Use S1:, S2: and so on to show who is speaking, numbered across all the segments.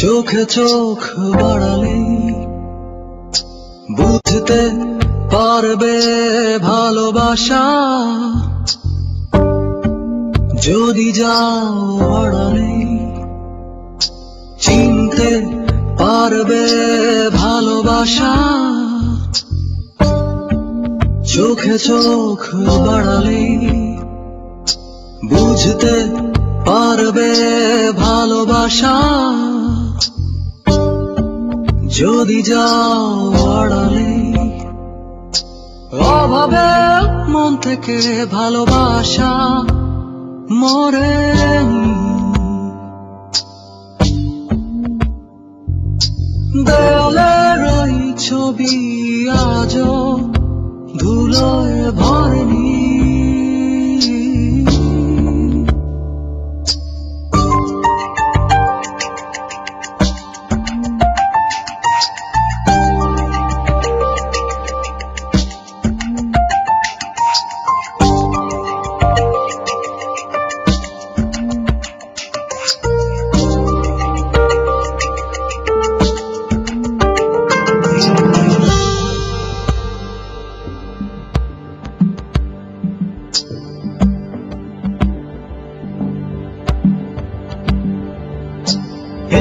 S1: চোখে চোখ বাড়ালে বুঝতে পারবে ভালোবাসা, যদি যাও আড়ালে চিনতে পারবে ভালোবাসা। চোখে চোখ বাড়ালে বুঝতে পারবে ভালোবাসা, যদি যাও আড়ালে। অভাবে মন থেকে ভালোবাসা মরে, দেয়ালের ওই ছবি আজও ধুলোয় ভরেনি।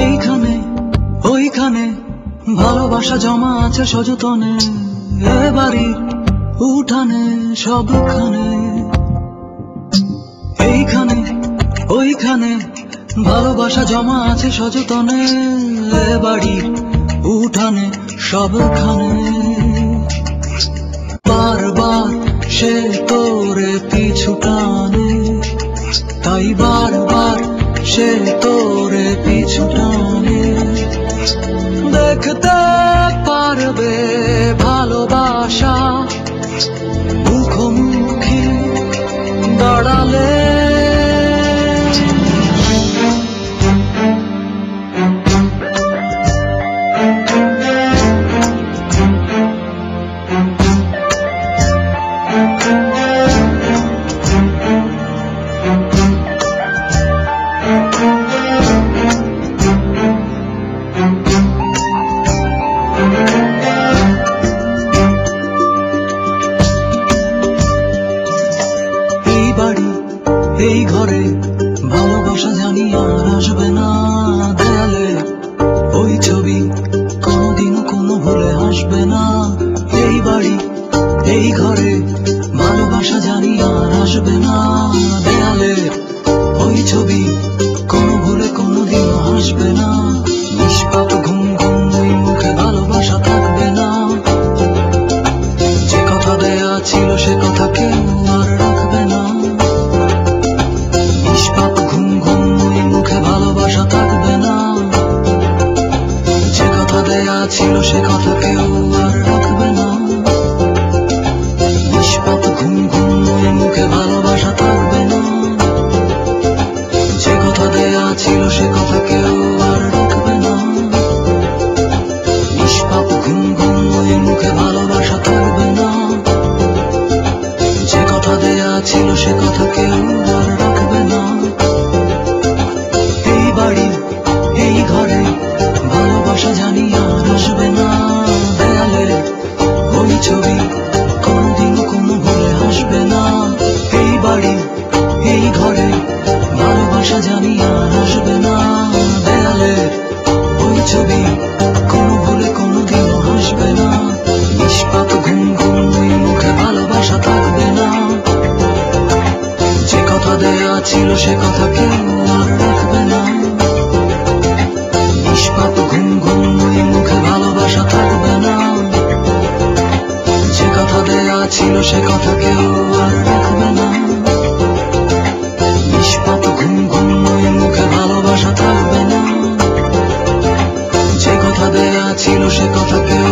S1: এইখানে ওইখানে ভালোবাসা জমা আছে সযতনে, এ বাড়ির উঠানে সবখানে। এইখানে ওইখানে ভালোবাসা জমা আছে সযতনে, এ বাড়ির উঠানে সবখানে। বারবার সে তোরে পিছু টানে, তাই বারবার সে তোরে পিছু টানে। দেখতে পারবে ভালোবাসা মুখোমুখি দাঁড়ালে, এই ঘরে ভালোবাসা জানি আর আসবে না। দেয়ালে ওই ছবি কোনোদিনও কোনো ভুলে আসবে না। এই বাড়ি এই ঘরে ভালোবাসা জানি আর আসবে না। দেয়ালে ওই ছবি কোনো ভুলে কোনোদিনও আসবে না। নিষ্পাপ ঘুম ঘুম ওই মুখে ভালোবাসা থাকবে না। যে কথা দেয়া ছিল সে কথা কেউ আর রাখবে না। নিষ্পাপ ঘুম ঘুম ওই মুখে ভালোবাসা থাকবে না। যে কথা দেয়া ছিল সে কথা কেউ আর রাখবে না। নিষ্পাপ ঘুম ঘুম ওই মুখে ভালোবাসা থাকবে না। যে কথা দেয়া ছিল সে কথা কেউ আর রাখবে না। নিষ্পাপ ঘুম ঘুম ওই মুখে ভালোবাসা থাকবে না। যে কথা দেয়া ছিল সে কথা কেউ আর রাখবে না। এই বাড়ি এই ঘরে ভালোবাসা জানি আর আসবে না। দেয়ালে ওই ছবি কোনোদিনও কোনো ভুলে আসবে না। এই বাড়ি এই ঘরে ভালোবাসা জানি আর আসবে না। দেয়ালে ওই ছবি কোনো ভুলে কোনোদিনও আসবে না। নিষ্পাপ ঘুম ঘুম ওই মুখে ভালোবাসা থাকবে না। যে কথা দেয়া ছিল সে কথা কেউ আর রাখবে না। নিষ্পাপ ঘুম ঘুম ওই মুখে ভালোবাসা থাকবে না। যে কথা দেয়া ছিল সে কথা কেউ আর রাখবে না। নিষ্পাপ ঘুম ঘুম ওই মুখে ভালোবাসা থাকবে না। যে কথা দেয়া ছিল সে কথা কেউ